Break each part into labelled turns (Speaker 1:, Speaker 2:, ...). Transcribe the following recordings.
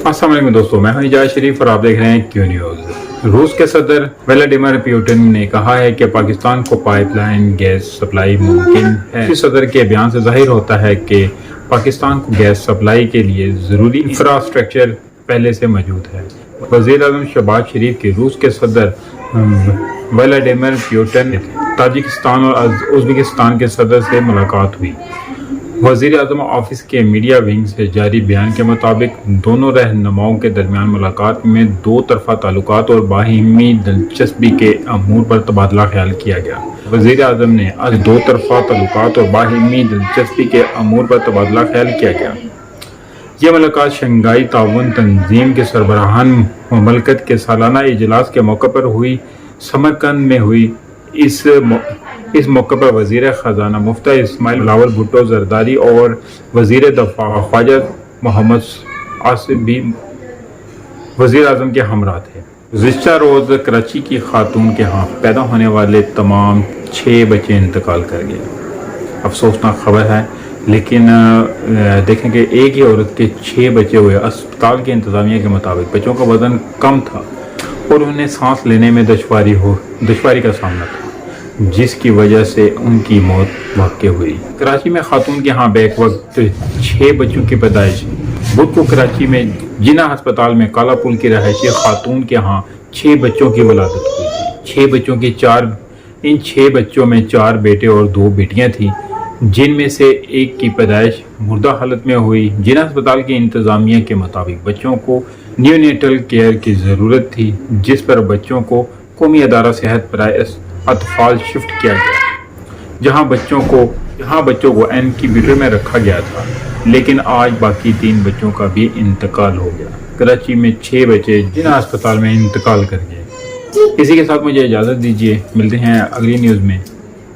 Speaker 1: अस्सलाम वालेकुम दोस्तों, मैं हूं इजाज शरीफ और आप देख रहे हैं क्यू न्यूज़। रूस के सदर व्लादिमीर पुतिन ने कहा है कि पाकिस्तान को पाइपलाइन गैस सप्लाई मुमकिन है। इस सदर के बयान से जाहिर होता है कि पाकिस्तान को गैस सप्लाई के लिए ज़रूरी इंफ्रास्ट्रक्चर पहले से मौजूद है। वज़ीर-ए-आज़म शहबाज शरीफ की रूस के सदर व्लादिमीर पुतिन ताजिकिस्तान और उज़्बेकिस्तान के सदर से मुलाकात हुई। वज़ीर-ए-आज़म ऑफिस के मीडिया विंग से जारी बयान के मुताबिक दोनों रहनुमाओं के दरमियान मुलाकात में दो तरफ़ा ताल्लुकात और बाहिमी दिलचस्पी के अमूर पर तबादला ख्याल किया गया। वज़ीर-ए-आज़म ने आज दो तरफ़ा ताल्लुकात और बाहिमी दिलचस्पी के अमूर पर तबादला ख्याल किया गया। यह मुलाकात शंघाई ताउन तंजीम के सरबराहान ममलकत के सालाना इजलास के मौके पर हुई। समरकंद में हुई इस मौके पर वज़ीर ख़जाना मुफ्ती इस्माइल बिलावल भुट्टो ज़रदारी और वज़ीर दफ़ा ख्वाजा मोहम्मद आसिफ भी वज़ीर आज़म के हमरा थे। गुज़िश्ता रोज़ कराची की खातून के यहाँ पैदा होने वाले तमाम 6 बच्चे इंतकाल कर गए। अफसोसनाक खबर है, लेकिन देखें कि एक ही औरत के 6 बच्चे हुए। अस्पताल के इंतज़ामिया के मुताबिक बच्चों का वज़न कम था और उन्हें सांस लेने में दुश्वारी का सामना था, जिसकी वजह से उनकी मौत वाक़ई हुई। कराची में खातून के यहाँ बैक वक्त 6 बच्चों की पैदाइश। बुध को कराची में जिना अस्पताल में काला पुल की रहायशी खातून के यहाँ 6 बच्चों की वलादत हुई थी। 6 बच्चों की इन 6 बच्चों में 4 बेटे और 2 बेटियां थीं, जिनमें से एक की पैदाइश मुर्दा हालत में हुई। जिना अस्पताल की इंतज़ामिया के मुताबिक बच्चों को न्यूनेटल केयर की ज़रूरत थी, जिस पर बच्चों को कौमी अदारा सेहत पर अतफाल शिफ्ट किया गया, जहां बच्चों को इनक्यूबेटर में रखा गया था। लेकिन आज बाकी 3 बच्चों का भी इंतकाल हो गया। कराची में 6 बच्चे जिना अस्पताल में इंतकाल कर गए। इसी के साथ मुझे इजाज़त दीजिए, मिलते हैं अगली न्यूज़ में।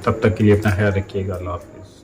Speaker 1: तब तक के लिए अपना ख्याल रखिएगा। अल्लाह हाफ़िज़।